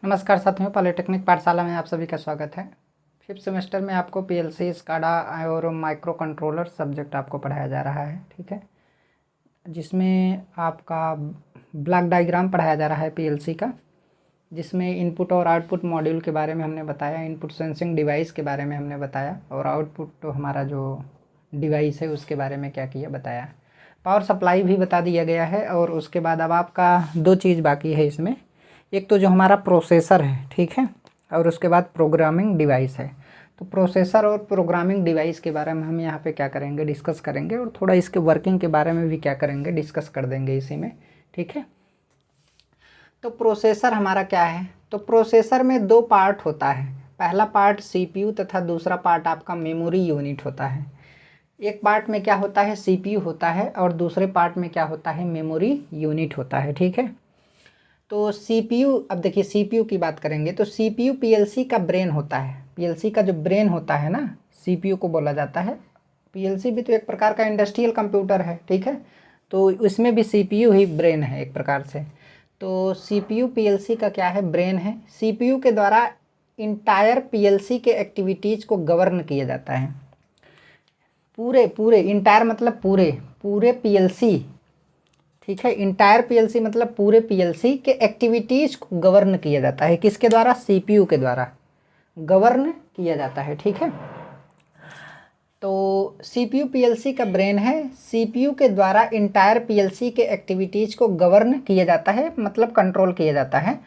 नमस्कार साथियों, पॉलिटेक्निक पाठशाला में आप सभी का स्वागत है। 5th सेमेस्टर में आपको पीएलसी, स्काडा और माइक्रो कंट्रोलर सब्जेक्ट आपको पढ़ाया जा रहा है, ठीक है, जिसमें आपका ब्लॉक डायग्राम पढ़ाया जा रहा है पीएलसी का, जिसमें इनपुट और आउटपुट मॉड्यूल के बारे में हमने बताया, इनपुट सेंसिंग डिवाइस के बारे में हमने बताया और आउटपुट तो हमारा जो डिवाइस है उसके बारे में क्या किया बताया। पावर सप्लाई भी बता दिया गया है। और उसके बाद अब आपका दो चीज़ बाकी है इसमें, एक तो जो हमारा प्रोसेसर है, ठीक है, और उसके बाद प्रोग्रामिंग डिवाइस है। तो प्रोसेसर और प्रोग्रामिंग डिवाइस के बारे में हम यहाँ पे क्या करेंगे, डिस्कस करेंगे, और थोड़ा इसके वर्किंग के बारे में भी क्या करेंगे, डिस्कस कर देंगे इसी में, ठीक है। तो प्रोसेसर हमारा क्या है, तो प्रोसेसर में दो पार्ट होता है। पहला पार्ट सीपीयू तथा दूसरा पार्ट आपका मेमोरी यूनिट होता है। एक पार्ट में क्या होता है, सीपीयू होता है, और दूसरे पार्ट में क्या होता है, मेमोरी यूनिट होता है, ठीक है। तो सीपीयू, अब देखिए सीपीयू की बात करेंगे तो सीपीयू पीएलसी का ब्रेन होता है। पीएलसी का जो ब्रेन होता है ना, सीपीयू को बोला जाता है। पीएलसी भी तो एक प्रकार का इंडस्ट्रियल कंप्यूटर है, ठीक है, तो इसमें भी सीपीयू ही ब्रेन है एक प्रकार से। तो सीपीयू पीएलसी का क्या है, ब्रेन है। सीपीयू के द्वारा इंटायर पीएलसी के एक्टिविटीज़ को गवर्न किया जाता है। पूरे इंटायर मतलब पूरे पीएलसी, ठीक है, इंटायर पीएलसी मतलब पूरे पीएलसी के एक्टिविटीज़ को गवर्न किया जाता है। किसके द्वारा, सीपीयू के द्वारा गवर्न किया जाता है, ठीक है। तो सीपीयू पीएलसी का ब्रेन है। सीपीयू के द्वारा इंटायर पीएलसी के एक्टिविटीज़ को गवर्न किया जाता है, मतलब कंट्रोल किया जाता है।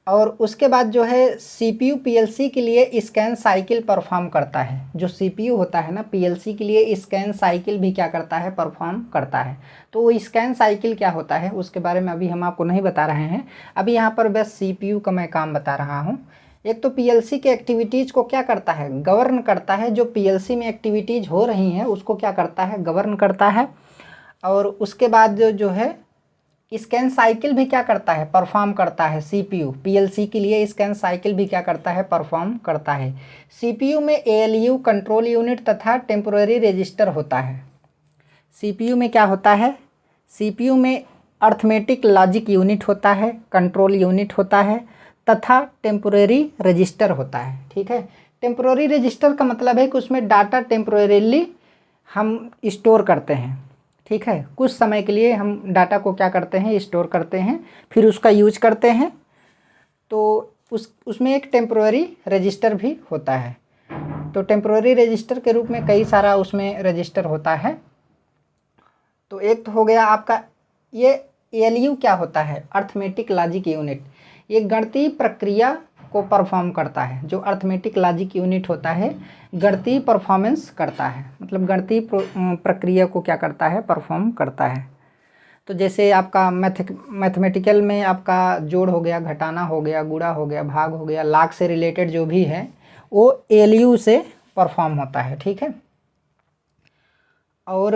और उसके बाद जो है सीपीयू पीएलसी के लिए स्कैन साइकिल परफॉर्म करता है। जो सीपीयू होता है ना, पीएलसी के लिए स्कैन साइकिल भी क्या करता है, परफॉर्म करता है। तो वो स्कैन साइकिल क्या होता है उसके बारे में अभी हम आपको नहीं बता रहे हैं। अभी यहाँ पर बस सीपीयू का मैं काम बता रहा हूँ। एक तो पीएलसी के एक्टिविटीज़ को क्या करता है, गवर्न करता है। जो पीएलसी में एक्टिविटीज़ हो रही हैं उसको क्या करता है, गवर्न करता है। और उसके बाद जो है स्कैन साइकिल भी क्या करता है, परफॉर्म करता है। सीपीयू पीएलसी के लिए स्कैन साइकिल भी क्या करता है, परफॉर्म करता है। सीपीयू में एएलयू, कंट्रोल यूनिट तथा टेम्पोररी रजिस्टर होता है। सीपीयू में क्या होता है, सीपीयू में अर्थमेटिक लॉजिक यूनिट होता है, कंट्रोल यूनिट होता है तथा टेम्पोररी रजिस्टर होता है, ठीक है। टेम्पोररी रजिस्टर का मतलब है कि उसमें डाटा टेम्पोररीली हम स्टोर करते हैं, ठीक है। कुछ समय के लिए हम डाटा को क्या करते हैं, स्टोर करते हैं, फिर उसका यूज करते हैं। तो उसमें एक टेम्पोररी रजिस्टर भी होता है। तो टेम्पोररी रजिस्टर के रूप में कई सारा उसमें रजिस्टर होता है। तो एक तो हो गया आपका ये एएलयू क्या होता है, अर्थमेटिक लॉजिक यूनिट। ये गणितीय प्रक्रिया को परफॉर्म करता है। जो अर्थमेटिक लॉजिक यूनिट होता है गणितीय परफॉर्मेंस करता है, मतलब गणितीय प्रक्रिया को क्या करता है, परफॉर्म करता है। तो जैसे आपका मैथमेटिकल में आपका जोड़ हो गया, घटाना हो गया, गुणा हो गया, भाग हो गया, लाख से रिलेटेड जो भी है वो एएलयू से परफॉर्म होता है, ठीक है। और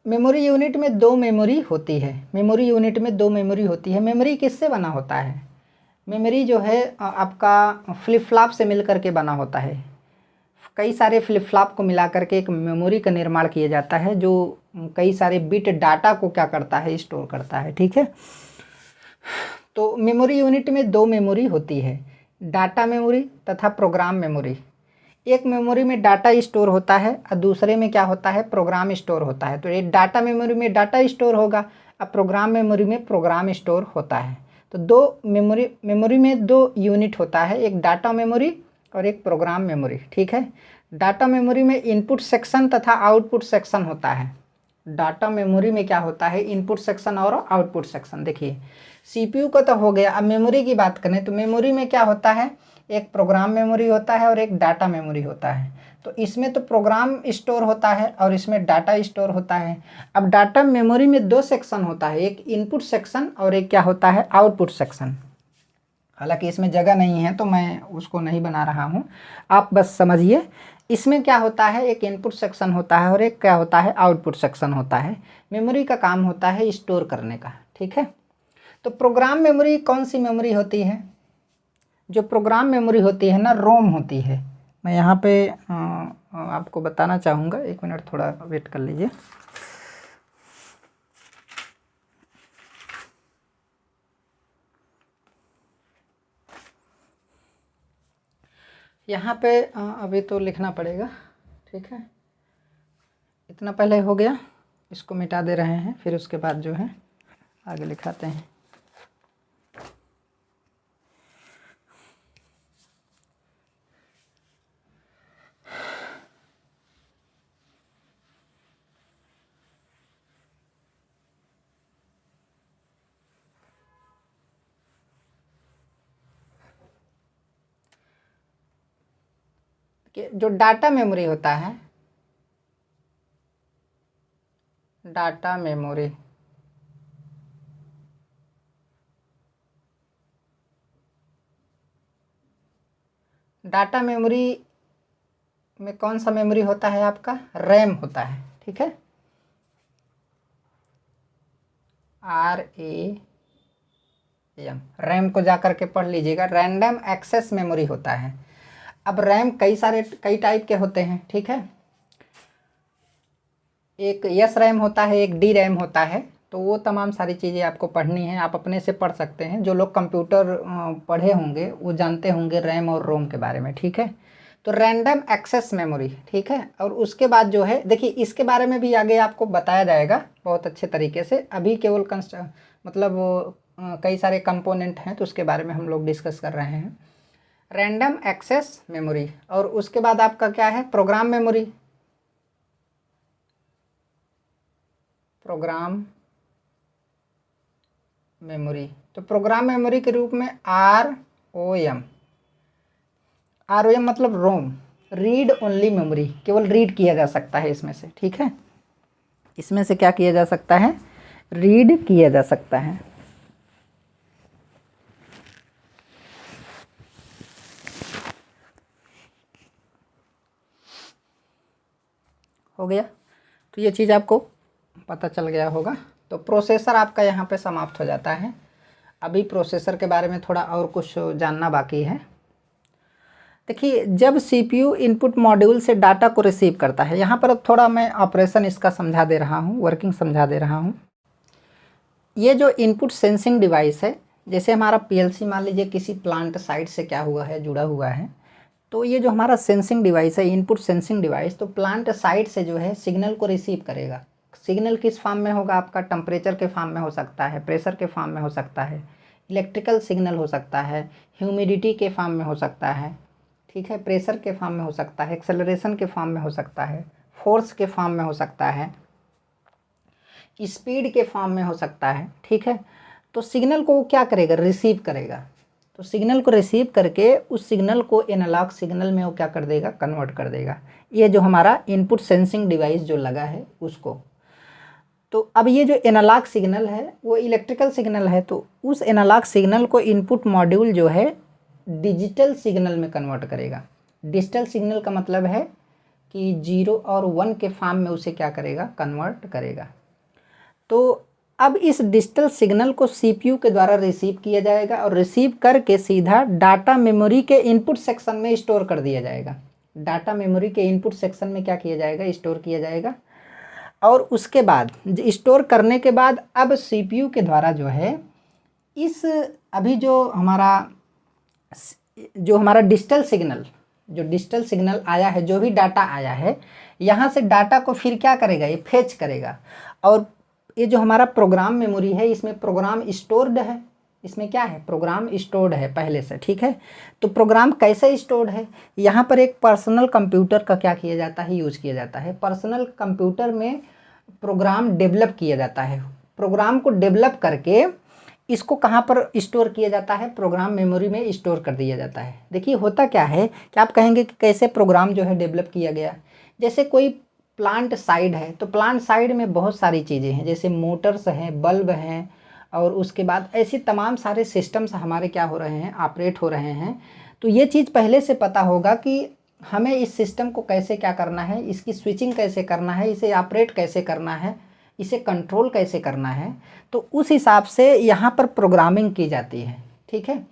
मेमोरी यूनिट में दो मेमोरी होती है। मेमोरी यूनिट में दो मेमोरी होती है। मेमोरी किससे बना होता है, मेमोरी जो है आपका फ्लिप फ्लॉप से मिल करके बना होता है। कई सारे फ्लिप फ्लॉप को मिला करके एक मेमोरी का निर्माण किया जाता है, जो कई सारे बिट डाटा को क्या करता है, स्टोर करता है, ठीक है। तो मेमोरी यूनिट में दो मेमोरी होती है, डाटा मेमोरी तथा प्रोग्राम मेमोरी। एक मेमोरी में डाटा स्टोर होता है और दूसरे में क्या होता है, प्रोग्राम स्टोर होता है। तो ये डाटा मेमोरी में डाटा स्टोर होगा, अब प्रोग्राम मेमोरी में प्रोग्राम स्टोर होता है। तो दो मेमोरी में दो यूनिट होता है, एक डाटा मेमोरी और एक प्रोग्राम मेमोरी, ठीक है। डाटा मेमोरी में इनपुट सेक्शन तथा आउटपुट सेक्शन होता है। डाटा मेमोरी में क्या होता है, इनपुट सेक्शन और आउटपुट सेक्शन। देखिए सीपीयू का तो हो गया, अब मेमोरी की बात करें तो मेमोरी में क्या होता है, एक प्रोग्राम मेमोरी होता है और एक डाटा मेमोरी होता है। तो इसमें तो प्रोग्राम स्टोर होता है और इसमें डाटा स्टोर होता है। अब डाटा मेमोरी में दो सेक्शन होता है, एक इनपुट सेक्शन और एक क्या होता है, आउटपुट सेक्शन। हालांकि इसमें जगह नहीं है तो मैं उसको नहीं बना रहा हूँ, आप बस समझिए। इसमें क्या होता है, एक इनपुट सेक्शन होता है और एक क्या होता है, आउटपुट सेक्शन होता है। मेमोरी का काम होता है स्टोर करने का, ठीक है। तो प्रोग्राम मेमोरी कौन सी मेमोरी होती है, जो प्रोग्राम मेमोरी होती है ना, रोम होती है। मैं यहाँ पे आपको बताना चाहूँगा, एक मिनट थोड़ा वेट कर लीजिए। यहाँ पे अभी तो लिखना पड़ेगा, ठीक है। इतना पहले हो गया, इसको मिटा दे रहे हैं, फिर उसके बाद जो है आगे लिखाते हैं। कि जो डाटा मेमोरी होता है, डाटा मेमोरी डाटा मेमोरी में कौन सा मेमोरी होता है आपका? रैम होता है, ठीक है। RAM, रैम को जा कर के पढ़ लीजिएगा, रैंडम एक्सेस मेमोरी होता है। अब रैम कई टाइप के होते हैं, ठीक है। एक एस रैम होता है, एक डी रैम होता है। तो वो तमाम सारी चीज़ें आपको पढ़नी है, आप अपने से पढ़ सकते हैं। जो लोग कंप्यूटर पढ़े होंगे वो जानते होंगे रैम और रोम के बारे में, ठीक है। तो रैंडम एक्सेस मेमोरी, ठीक है। और उसके बाद जो है, देखिए इसके बारे में भी आगे आपको बताया जाएगा बहुत अच्छे तरीके से। अभी केवल मतलब कई सारे कंपोनेंट हैं, तो उसके बारे में हम लोग डिस्कस कर रहे हैं। रैंडम एक्सेस मेमोरी, और उसके बाद आपका क्या है? Program memory. प्रोग्राम मेमोरी, तो प्रोग्राम मेमोरी के रूप में ROM मतलब रोम, रीड ओनली मेमोरी, केवल रीड किया जा सकता है इसमें से, ठीक है। इसमें से क्या किया जा सकता है? रीड किया जा सकता है। हो गया, तो ये चीज़ आपको पता चल गया होगा। तो प्रोसेसर आपका यहाँ पे समाप्त हो जाता है। अभी प्रोसेसर के बारे में थोड़ा और कुछ जानना बाकी है। देखिए, जब CPU इनपुट मॉड्यूल से डाटा को रिसीव करता है, यहाँ पर अब थोड़ा मैं ऑपरेशन इसका समझा दे रहा हूँ, वर्किंग समझा दे रहा हूँ। ये जो इनपुट सेंसिंग डिवाइस है, जैसे हमारा PLC मान लीजिए किसी प्लांट साइट से क्या हुआ है, जुड़ा हुआ है, तो ये जो हमारा सेंसिंग डिवाइस है, इनपुट सेंसिंग डिवाइस, तो प्लांट साइट से जो है सिग्नल को रिसीव करेगा। सिग्नल किस फॉर्म में होगा आपका? टेम्परेचर के फॉर्म में हो सकता है, प्रेशर के फॉर्म में हो सकता है, इलेक्ट्रिकल सिग्नल हो सकता है, ह्यूमिडिटी के फॉर्म में हो सकता है, ठीक है, प्रेशर के फॉर्म में हो सकता है, एक्सेलरेशन के फॉर्म में हो सकता है, फोर्स के फॉर्म में हो सकता है, स्पीड के फॉर्म में हो सकता है, ठीक है। तो सिग्नल को वो क्या करेगा? रिसीव करेगा। तो सिग्नल को रिसीव करके उस सिग्नल को एनालॉग सिग्नल में वो क्या कर देगा? कन्वर्ट कर देगा। ये जो हमारा इनपुट सेंसिंग डिवाइस जो लगा है उसको। तो अब ये जो एनालॉग सिग्नल है वो इलेक्ट्रिकल सिग्नल है, तो उस एनालॉग सिग्नल को इनपुट मॉड्यूल जो है डिजिटल सिग्नल में कन्वर्ट करेगा। डिजिटल सिग्नल का मतलब है कि 0 और 1 के फॉर्म में उसे क्या करेगा? कन्वर्ट करेगा। तो अब इस डिजिटल सिग्नल को CPU के द्वारा रिसीव किया जाएगा, और रिसीव करके सीधा डाटा मेमोरी के इनपुट सेक्शन में स्टोर कर दिया जाएगा। डाटा मेमोरी के इनपुट सेक्शन में क्या किया जाएगा? स्टोर किया जाएगा। और उसके बाद स्टोर करने के बाद अब CPU के द्वारा जो है इस अभी जो हमारा डिजिटल सिग्नल आया है, जो भी डाटा आया है, यहाँ से डाटा को फिर क्या करेगा? ये फेच करेगा। और ये जो हमारा प्रोग्राम मेमोरी है, इसमें प्रोग्राम स्टोर्ड है। इसमें क्या है? प्रोग्राम स्टोर्ड है पहले से, ठीक है। तो प्रोग्राम कैसे स्टोर्ड है? यहाँ पर एक पर्सनल कंप्यूटर का क्या किया जाता है? यूज किया जाता है। पर्सनल कंप्यूटर में प्रोग्राम डेवलप किया जाता है। प्रोग्राम को डेवलप करके इसको कहाँ पर स्टोर किया जाता है? प्रोग्राम मेमोरी में स्टोर कर दिया जाता है। देखिए होता क्या है कि आप कहेंगे कि कैसे प्रोग्राम जो है डेवलप किया गया। जैसे कोई प्लांट साइड है, तो प्लांट साइड में बहुत सारी चीज़ें हैं, जैसे मोटर्स हैं, बल्ब हैं, और उसके बाद ऐसी तमाम सारे सिस्टम्स हमारे क्या हो रहे हैं? ऑपरेट हो रहे हैं। तो ये चीज़ पहले से पता होगा कि हमें इस सिस्टम को कैसे क्या करना है, इसकी स्विचिंग कैसे करना है, इसे ऑपरेट कैसे करना है, इसे कंट्रोल कैसे करना है। तो उस हिसाब से यहाँ पर प्रोग्रामिंग की जाती है, ठीक है।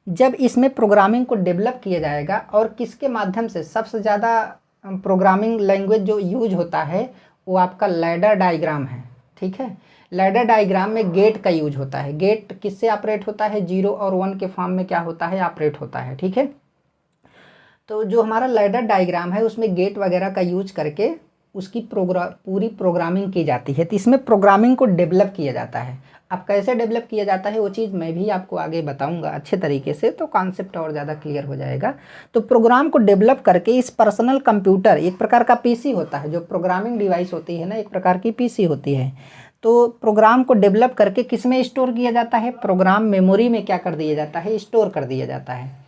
जब इसमें प्रोग्रामिंग को डेवलप किया जाएगा, और किसके माध्यम से सबसे ज़्यादा प्रोग्रामिंग लैंग्वेज जो यूज होता है वो आपका लैडर डायग्राम है, ठीक है। लैडर डायग्राम में गेट का यूज होता है। गेट किससे ऑपरेट होता है? 0 और 1 के फॉर्म में क्या होता है? ऑपरेट होता है, ठीक है। तो जो हमारा लैडर डायग्राम है उसमें गेट वगैरह का यूज करके उसकी पूरी प्रोग्रामिंग की जाती है। तो इसमें प्रोग्रामिंग को डेवलप किया जाता है। अब कैसे डेवलप किया जाता है वो चीज़ मैं भी आपको आगे बताऊंगा अच्छे तरीके से, तो कॉन्सेप्ट और ज़्यादा क्लियर हो जाएगा। तो प्रोग्राम को डेवलप करके इस पर्सनल कंप्यूटर, एक प्रकार का पीसी होता है, जो प्रोग्रामिंग डिवाइस होती है ना, एक प्रकार की पीसी होती है। तो प्रोग्राम को डेवलप करके किस में स्टोर किया जाता है? प्रोग्राम मेमोरी में क्या कर दिया जाता है? स्टोर कर दिया जाता है।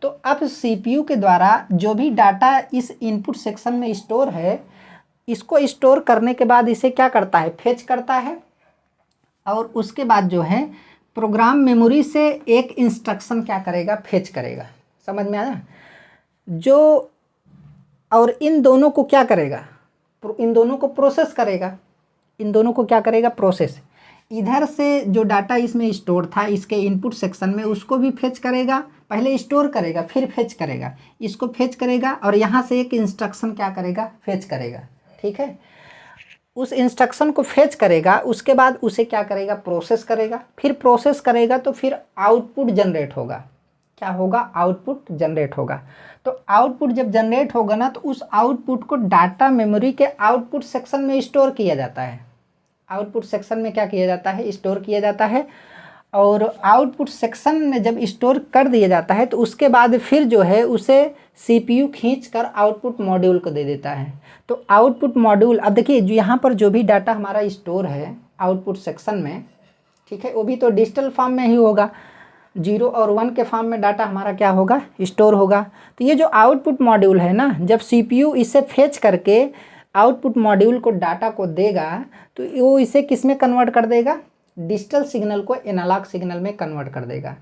तो अब सीपीयू के द्वारा जो भी डाटा इस इनपुट सेक्शन में स्टोर है, इसको स्टोर करने के बाद इसे क्या करता है? फेच करता है। और उसके बाद जो है प्रोग्राम मेमोरी से एक इंस्ट्रक्शन क्या करेगा? फेच करेगा। समझ में आया? जो और इन दोनों को क्या करेगा? इन दोनों को प्रोसेस करेगा। इन दोनों को क्या करेगा? प्रोसेस। इधर से जो डाटा इसमें स्टोर था इसके इनपुट सेक्शन में, उसको भी फेच करेगा। पहले स्टोर करेगा फिर फेच करेगा, इसको फेच करेगा और यहाँ से एक इंस्ट्रक्शन क्या करेगा? फेच करेगा। ठीक है, उस इंस्ट्रक्शन को फेच करेगा, उसके बाद उसे क्या करेगा? प्रोसेस करेगा। फिर प्रोसेस करेगा तो फिर आउटपुट जनरेट होगा। क्या होगा? आउटपुट जनरेट होगा। तो आउटपुट जब जनरेट होगा ना, तो उस आउटपुट को डाटा मेमोरी के आउटपुट सेक्शन में स्टोर किया जाता है। आउटपुट सेक्शन में क्या किया जाता है? स्टोर किया जाता है। और आउटपुट सेक्शन में जब स्टोर कर दिया जाता है तो उसके बाद फिर जो है उसे सीपीयू खींचकर आउटपुट मॉड्यूल को दे देता है। तो आउटपुट मॉड्यूल, अब देखिए जो यहाँ पर जो भी डाटा हमारा स्टोर है आउटपुट सेक्शन में, ठीक है, वो भी तो डिजिटल फॉर्म में ही होगा। 0 और 1 के फॉर्म में डाटा हमारा क्या होगा? स्टोर होगा। तो ये जो आउटपुट मॉड्यूल है ना, जब सीपीयू इसे फेच करके आउटपुट मॉड्यूल को डाटा को देगा तो वो इसे किस में कन्वर्ट कर देगा? डिजिटल सिग्नल को एनालॉग सिग्नल में कन्वर्ट कर देगा।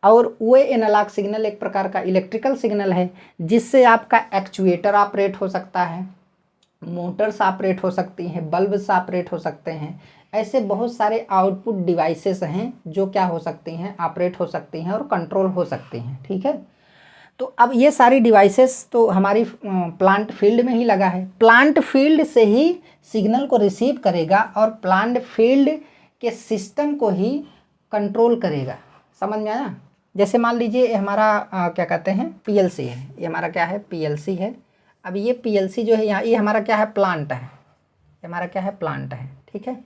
और वो एनालॉग सिग्नल एक प्रकार का इलेक्ट्रिकल सिग्नल है, जिससे आपका एक्चुएटर ऑपरेट हो सकता है, मोटर्स ऑपरेट हो सकती हैं, बल्ब्स ऑपरेट हो सकते हैं। ऐसे बहुत सारे आउटपुट डिवाइसेस हैं जो क्या हो सकती हैं? ऑपरेट हो सकती हैं और कंट्रोल हो सकती हैं। ठीक है, तो अब ये सारी डिवाइसेस तो हमारी प्लांट फील्ड में ही लगा है। प्लांट फील्ड से ही सिग्नल को रिसीव करेगा और प्लांट फील्ड के सिस्टम को ही कंट्रोल करेगा। समझ में आया? जैसे मान लीजिए ये हमारा क्या कहते हैं? पीएलसी है। ये हमारा क्या है? पीएलसी है। अब ये पीएलसी जो है यहाँ, ये हमारा क्या है? प्लांट है। ये हमारा क्या है? प्लांट है। ठीक है,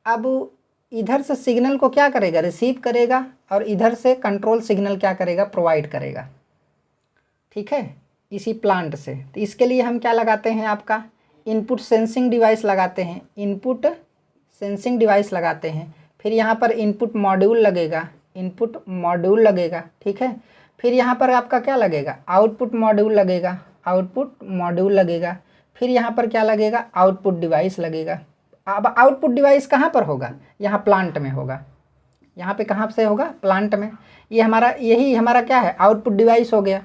अब इधर से सिग्नल को क्या करेगा? रिसीव करेगा और इधर से कंट्रोल सिग्नल क्या करेगा? प्रोवाइड करेगा। ठीक है, इसी प्लांट से। तो इसके लिए हम क्या लगाते हैं? आपका इनपुट सेंसिंग डिवाइस लगाते हैं। इनपुट सेंसिंग डिवाइस लगाते हैं। फिर यहाँ पर इनपुट मॉड्यूल लगेगा, इनपुट मॉड्यूल लगेगा। ठीक है, फिर यहाँ पर आपका क्या लगेगा? आउटपुट मॉड्यूल लगेगा, आउटपुट मॉड्यूल लगेगा। फिर यहाँ पर क्या लगेगा? आउटपुट डिवाइस लगेगा। अब आउटपुट डिवाइस कहाँ पर होगा? यहाँ प्लांट में होगा। यहाँ पे कहाँ से होगा? प्लांट में। ये हमारा, यही हमारा क्या है? आउटपुट डिवाइस हो गया।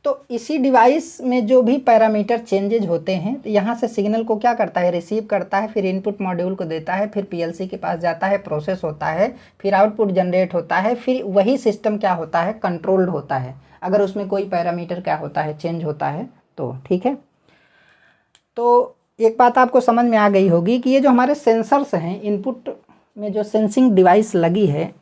तो इसी डिवाइस में जो भी पैरामीटर चेंजेज होते हैं, तो यहाँ से सिग्नल को क्या करता है? रिसीव करता है, फिर इनपुट मॉड्यूल को देता है, फिर पीएलसी के पास जाता है, प्रोसेस होता है, फिर आउटपुट जनरेट होता है, फिर वही सिस्टम क्या होता है? कंट्रोल्ड होता है, अगर उसमें कोई पैरामीटर क्या होता है? चेंज होता है तो। ठीक है, तो एक बात आपको समझ में आ गई होगी कि ये जो हमारे सेंसर्स हैं, इनपुट में जो सेंसिंग डिवाइस लगी है,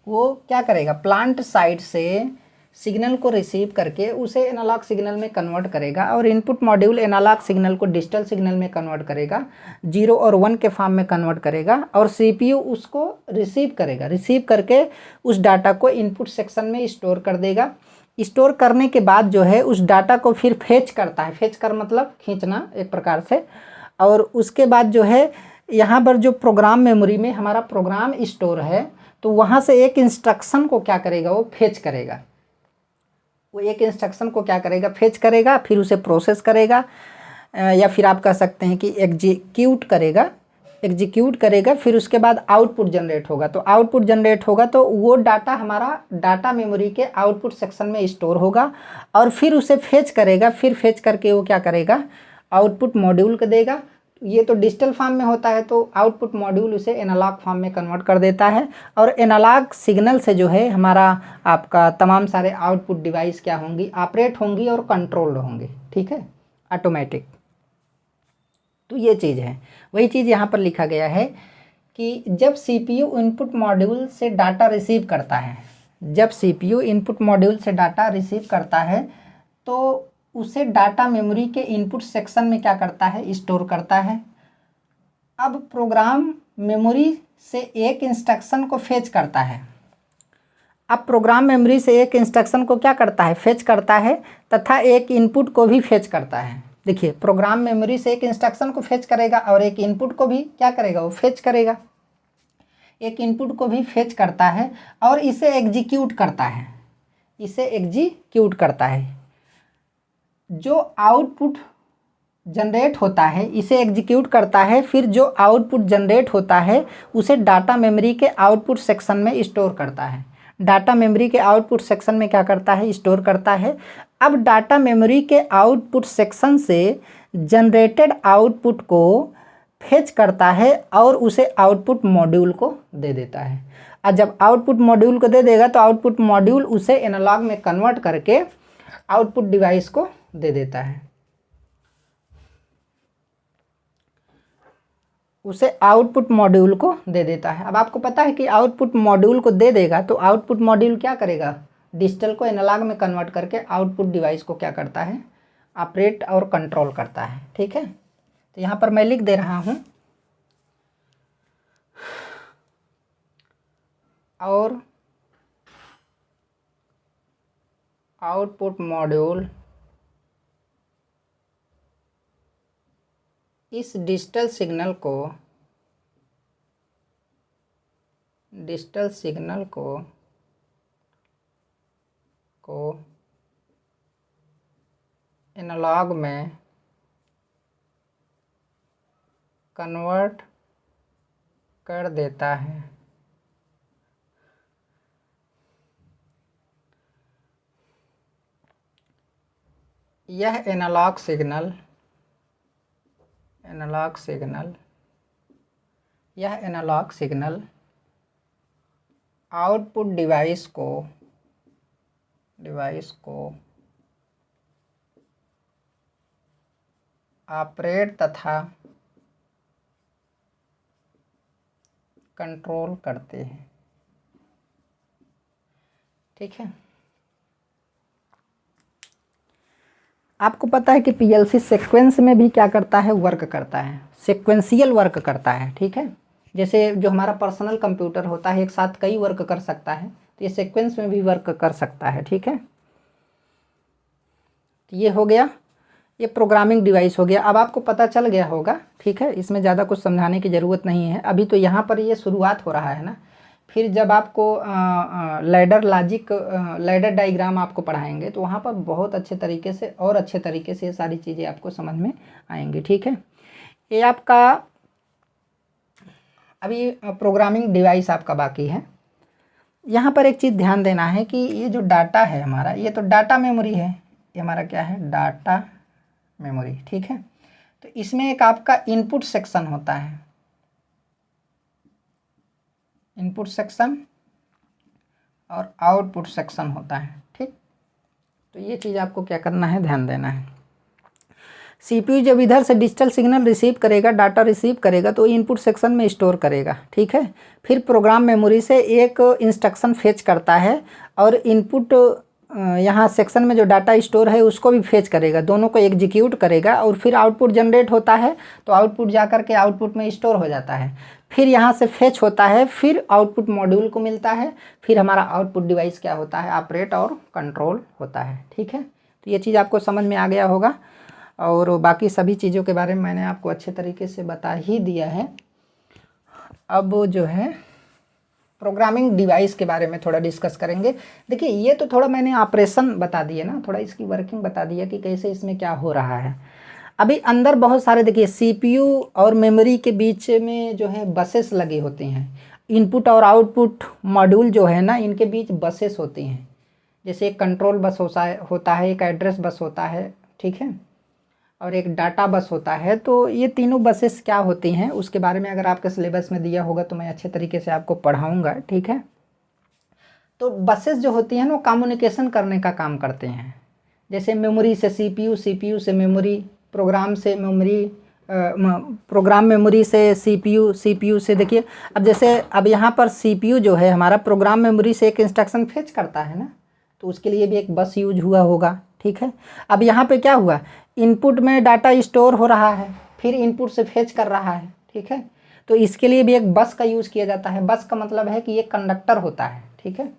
वो क्या करेगा? प्लांट साइड से सिग्नल को रिसीव करके उसे एनालॉग सिग्नल में कन्वर्ट करेगा और इनपुट मॉड्यूल एनालॉग सिग्नल को डिजिटल सिग्नल में कन्वर्ट करेगा, 0 और 1 के फॉर्म में कन्वर्ट करेगा और सीपीयू उसको रिसीव करेगा। रिसीव करके उस डाटा को इनपुट सेक्शन में स्टोर कर देगा। स्टोर करने के बाद जो है उस डाटा को फिर फेच करता है। फेच कर मतलब खींचना एक प्रकार से। और उसके बाद जो है यहाँ पर जो प्रोग्राम मेमोरी में हमारा प्रोग्राम स्टोर है, तो वहाँ से एक इंस्ट्रक्शन को क्या करेगा? वो फेच करेगा। वो एक इंस्ट्रक्शन को क्या करेगा? फेच करेगा, फिर उसे प्रोसेस करेगा, या फिर आप कह सकते हैं कि एग्जीक्यूट करेगा। एग्जीक्यूट करेगा, फिर उसके बाद आउटपुट जनरेट होगा। तो आउटपुट जनरेट होगा तो वो डाटा हमारा डाटा मेमोरी के आउटपुट सेक्शन में स्टोर होगा और फिर उसे फेच करेगा। फिर फेच करके वो क्या करेगा? आउटपुट मॉड्यूल को देगा। ये तो डिजिटल फॉर्म में होता है, तो आउटपुट मॉड्यूल उसे एनालॉग फॉर्म में कन्वर्ट कर देता है और एनालॉग सिग्नल से जो है हमारा आपका तमाम सारे आउटपुट डिवाइस क्या होंगी? ऑपरेट होंगी और कंट्रोल्ड होंगे। ठीक है, ऑटोमेटिक। तो ये चीज़ है, वही चीज़ यहाँ पर लिखा गया है कि जब सीपीयू इनपुट मॉड्यूल से डाटा रिसीव करता है, जब सीपीयू इनपुट मॉड्यूल से डाटा रिसीव करता है तो उसे डाटा मेमोरी के इनपुट सेक्शन में क्या करता है, स्टोर करता है। अब प्रोग्राम मेमोरी से एक इंस्ट्रक्शन को फेच करता है। अब प्रोग्राम मेमोरी से एक इंस्ट्रक्शन को क्या करता है, फेच करता है, तथा एक इनपुट को भी फेच करता है। देखिए, प्रोग्राम मेमोरी से एक इंस्ट्रक्शन को फेच करेगा और एक इनपुट को भी क्या करेगा, वो फेच करेगा। एक इनपुट को भी फेच करता है और इसे एग्जीक्यूट करता है, इसे एग्जीक्यूट करता है। जो आउटपुट जनरेट होता है इसे एग्जीक्यूट करता है, फिर जो आउटपुट जनरेट होता है उसे डाटा मेमोरी के आउटपुट सेक्शन में स्टोर करता है। डाटा मेमोरी के आउटपुट सेक्शन में क्या करता है, स्टोर करता है। अब डाटा मेमोरी के आउटपुट सेक्शन से जनरेटेड आउटपुट को फेच करता है और उसे आउटपुट मॉड्यूल को दे देता है। और जब आउटपुट मॉड्यूल को दे देगा तो आउटपुट मॉड्यूल उसे एनालॉग में कन्वर्ट करके आउटपुट डिवाइस को दे देता है, उसे आउटपुट मॉड्यूल को दे देता है। अब आपको पता है कि आउटपुट मॉड्यूल को दे देगा तो आउटपुट मॉड्यूल क्या करेगा, डिजिटल को एनालॉग में कन्वर्ट करके आउटपुट डिवाइस को क्या करता है, ऑपरेट और कंट्रोल करता है। ठीक है, तो यहाँ पर मैं लिख दे रहा हूँ, और आउटपुट मॉड्यूल इस डिजिटल सिग्नल को एनालॉग में कन्वर्ट कर देता है। यह एनालॉग सिग्नल आउटपुट डिवाइस को ऑपरेट तथा कंट्रोल करते हैं। ठीक है, आपको पता है कि पीएलसी सीक्वेंस में भी क्या करता है, वर्क करता है, सीक्वेंशियल वर्क करता है। ठीक है, जैसे जो हमारा पर्सनल कंप्यूटर होता है एक साथ कई वर्क कर सकता है, तो ये सीक्वेंस में भी वर्क कर सकता है। ठीक है, तो ये हो गया, ये प्रोग्रामिंग डिवाइस हो गया। अब आपको पता चल गया होगा। ठीक है, इसमें ज़्यादा कुछ समझाने की ज़रूरत नहीं है। अभी तो यहाँ पर ये शुरुआत हो रहा है ना, फिर जब आपको लैडर डायग्राम आपको पढ़ाएंगे तो वहाँ पर बहुत अच्छे तरीके से और अच्छे तरीके से ये सारी चीज़ें आपको समझ में आएंगी। ठीक है, ये आपका अभी प्रोग्रामिंग डिवाइस आपका बाकी है। यहाँ पर एक चीज़ ध्यान देना है कि ये जो डाटा है हमारा, ये तो डाटा मेमोरी है, ये हमारा क्या है, डाटा मेमोरी। ठीक है, तो इसमें एक आपका इनपुट सेक्शन होता है, इनपुट सेक्शन और आउटपुट सेक्शन होता है। ठीक, तो ये चीज़ आपको क्या करना है, ध्यान देना है। सीपीयू जब इधर से डिजिटल सिग्नल रिसीव करेगा, डाटा रिसीव करेगा, तो इनपुट सेक्शन में स्टोर करेगा। ठीक है, फिर प्रोग्राम मेमोरी से एक इंस्ट्रक्शन फेच करता है और इनपुट यहाँ सेक्शन में जो डाटा स्टोर है उसको भी फेच करेगा, दोनों को एग्जीक्यूट करेगा और फिर आउटपुट जनरेट होता है, तो आउटपुट जा कर के आउटपुट में स्टोर हो जाता है। फिर यहाँ से फेच होता है, फिर आउटपुट मॉड्यूल को मिलता है, फिर हमारा आउटपुट डिवाइस क्या होता है, ऑपरेट और कंट्रोल होता है। ठीक है, तो ये चीज़ आपको समझ में आ गया होगा, और बाकी सभी चीज़ों के बारे में मैंने आपको अच्छे तरीके से बता ही दिया है। अब जो है प्रोग्रामिंग डिवाइस के बारे में थोड़ा डिस्कस करेंगे। देखिए, ये तो थोड़ा मैंने ऑपरेशन बता दिए ना, थोड़ा इसकी वर्किंग बता दिया कि कैसे इसमें क्या हो रहा है। अभी अंदर बहुत सारे, देखिए सीपीयू और मेमोरी के बीच में जो है बसेस लगे होते हैं। इनपुट और आउटपुट मॉड्यूल जो है ना, इनके बीच बसेस होती हैं। जैसे एक कंट्रोल बस होता है, एक एड्रेस बस होता है, ठीक है, और एक डाटा बस होता है। तो ये तीनों बसेस क्या होती हैं उसके बारे में अगर आपके सिलेबस में दिया होगा तो मैं अच्छे तरीके से आपको पढ़ाऊँगा। ठीक है, तो बसेस जो होती हैं ना, वो कम्युनिकेशन करने का काम करते हैं। जैसे मेमोरी से सीपीयू, सीपीयू से मेमोरी, प्रोग्राम से मेमोरी, प्रोग्राम मेमोरी से सीपीयू से देखिए, अब जैसे अब यहाँ पर सीपीयू जो है हमारा प्रोग्राम मेमोरी से एक इंस्ट्रक्शन फेच करता है ना, तो उसके लिए भी एक बस यूज हुआ होगा। ठीक है, अब यहाँ पे क्या हुआ, इनपुट में डाटा स्टोर हो रहा है, फिर इनपुट से फेच कर रहा है। ठीक है, तो इसके लिए भी एक बस का यूज़ किया जाता है। बस का मतलब है कि ये कंडक्टर होता है। ठीक है,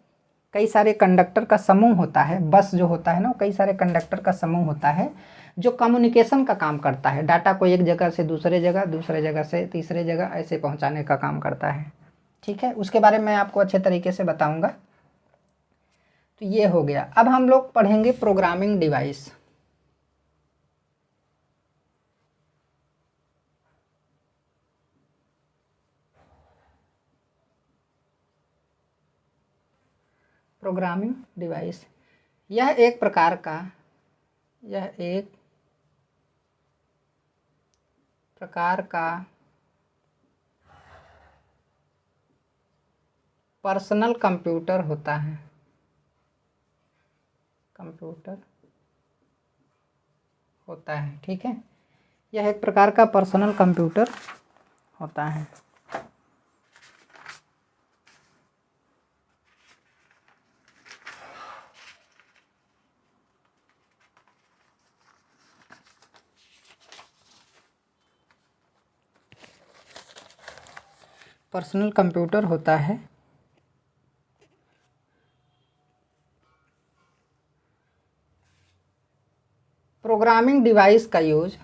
कई सारे कंडक्टर का समूह होता है। बस जो होता है ना, कई सारे कंडक्टर का समूह होता है जो कम्युनिकेशन का काम करता है, डाटा को एक जगह से दूसरे जगह, दूसरे जगह से तीसरे जगह ऐसे पहुंचाने का काम करता है। ठीक है, उसके बारे में आपको अच्छे तरीके से बताऊंगा। तो ये हो गया। अब हम लोग पढ़ेंगे प्रोग्रामिंग डिवाइस। प्रोग्रामिंग डिवाइस यह एक प्रकार का पर्सनल कंप्यूटर होता है। ठीक है, यह एक प्रकार का पर्सनल कंप्यूटर होता है। पर्सनल कंप्यूटर होता है। प्रोग्रामिंग डिवाइस का यूज,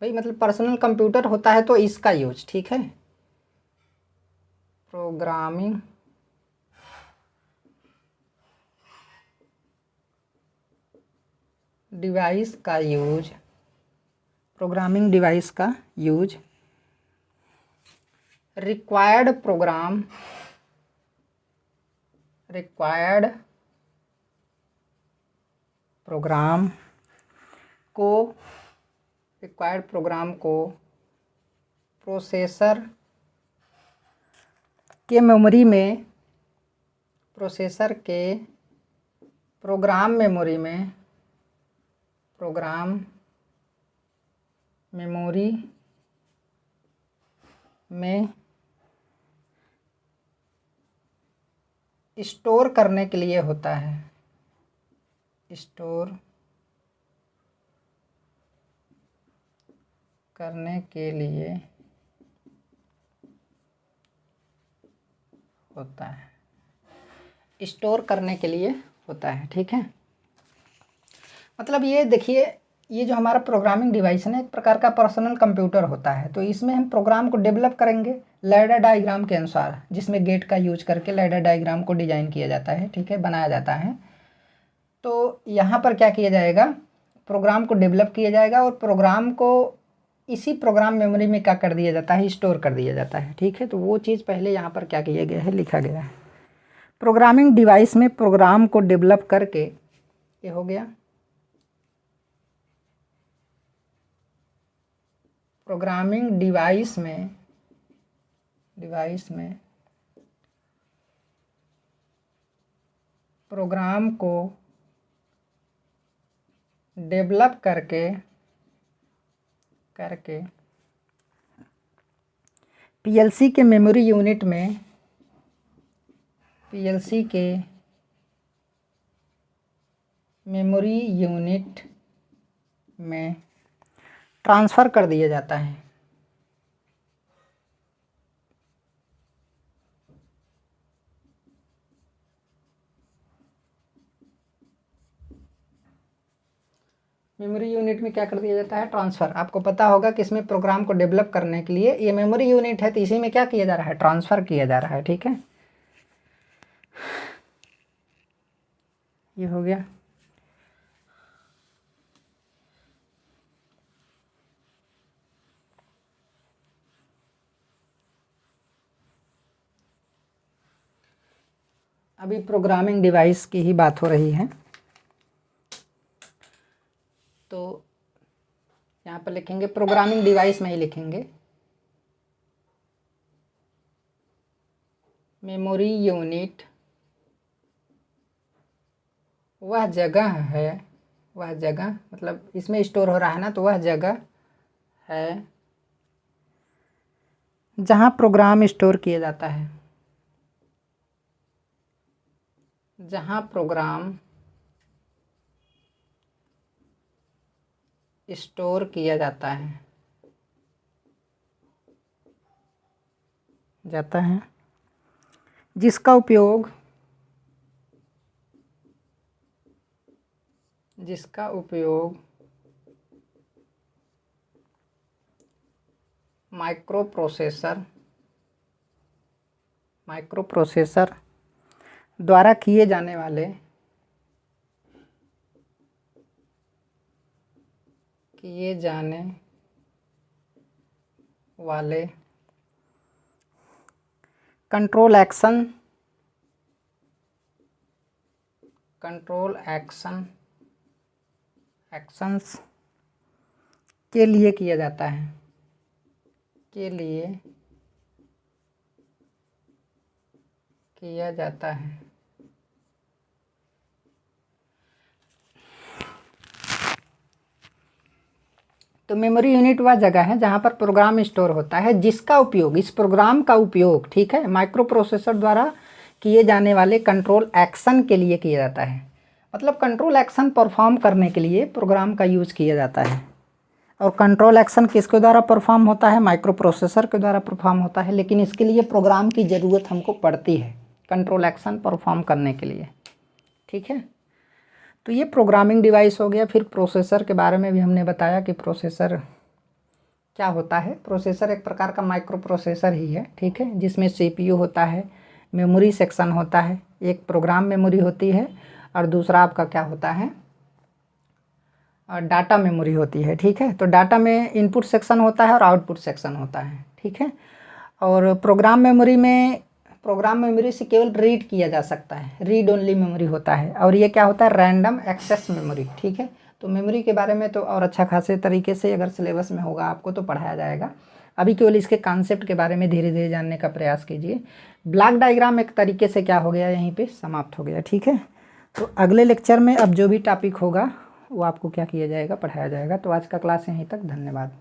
भाई मतलब पर्सनल कंप्यूटर होता है तो इसका यूज, ठीक है, प्रोग्रामिंग डिवाइस का यूज, रिक्वायर्ड प्रोग्राम को प्रोसेसर के मेमोरी में, प्रोग्राम मेमोरी में स्टोर करने के लिए होता है। ठीक है, मतलब ये देखिए, ये जो हमारा प्रोग्रामिंग डिवाइस है ना, एक प्रकार का पर्सनल कंप्यूटर होता है। तो इसमें हम प्रोग्राम को डेवलप करेंगे लैडर डायग्राम के अनुसार, जिसमें गेट का यूज करके लैडर डायग्राम को डिजाइन किया जाता है। ठीक है, बनाया जाता है। तो यहाँ पर क्या किया जाएगा, प्रोग्राम को डेवलप किया जाएगा और प्रोग्राम को इसी प्रोग्राम मेमोरी में क्या कर दिया जाता है, स्टोर कर दिया जाता है। ठीक है, तो वो चीज़ पहले यहाँ पर क्या किया गया है, लिखा गया है। प्रोग्रामिंग डिवाइस में प्रोग्राम को डेवलप करके, ये हो गया प्रोग्रामिंग डिवाइस में प्रोग्राम को डेवलप करके पीएलसी के मेमोरी यूनिट में ट्रांसफ़र कर दिया जाता है। मेमोरी यूनिट में क्या कर दिया जाता है, ट्रांसफ़र। आपको पता होगा कि इसमें प्रोग्राम को डेवलप करने के लिए ये मेमोरी यूनिट है, तो इसी में क्या किया जा रहा है, ट्रांसफ़र किया जा रहा है। ठीक है, ये हो गया। अभी प्रोग्रामिंग डिवाइस की ही बात हो रही है, तो यहाँ पर लिखेंगे प्रोग्रामिंग डिवाइस में ही लिखेंगे मेमोरी यूनिट वह जगह मतलब इसमें स्टोर हो रहा है ना, तो वह जगह है जहाँ प्रोग्राम स्टोर किया जाता है, जहाँ प्रोग्राम स्टोर किया जाता है जिसका उपयोग माइक्रोप्रोसेसर द्वारा किए जाने वाले कंट्रोल एक्शंस के लिए किया जाता है, तो मेमोरी यूनिट वह जगह है जहाँ पर प्रोग्राम स्टोर होता है जिसका उपयोग, इस प्रोग्राम का उपयोग, ठीक है, माइक्रोप्रोसेसर द्वारा किए जाने वाले कंट्रोल एक्शन के लिए किया जाता है। मतलब कंट्रोल एक्शन परफॉर्म करने के लिए प्रोग्राम का यूज़ किया जाता है। और कंट्रोल एक्शन किसके द्वारा परफॉर्म होता है? माइक्रोप्रोसेसर के द्वारा परफॉर्म होता है, लेकिन इसके लिए प्रोग्राम की ज़रूरत हमको पड़ती है कंट्रोल एक्शन परफॉर्म करने के लिए, ठीक है। तो ये प्रोग्रामिंग डिवाइस हो गया। फिर प्रोसेसर के बारे में भी हमने बताया कि प्रोसेसर क्या होता है। प्रोसेसर एक प्रकार का माइक्रो प्रोसेसर ही है, ठीक है, जिसमें CPU होता है, मेमोरी सेक्शन होता है, एक प्रोग्राम मेमोरी होती है और दूसरा आपका क्या होता है, डाटा मेमोरी होती है, ठीक है। तो डाटा में इनपुट सेक्शन होता है और आउटपुट सेक्शन होता है, ठीक है। और प्रोग्राम मेमोरी से केवल रीड किया जा सकता है, रीड ओनली मेमोरी होता है। और ये क्या होता है? रैंडम एक्सेस मेमोरी, ठीक है। तो मेमोरी के बारे में तो और अच्छा खासे तरीके से अगर सिलेबस में होगा आपको तो पढ़ाया जाएगा। अभी केवल इसके कॉन्सेप्ट के बारे में धीरे धीरे जानने का प्रयास कीजिए। ब्लॉक डायग्राम एक तरीके से क्या हो गया, यहीं पे समाप्त हो गया, ठीक है। तो अगले लेक्चर में अब जो भी टॉपिक होगा वो आपको क्या किया जाएगा, पढ़ाया जाएगा। तो आज का क्लास यहीं तक, धन्यवाद।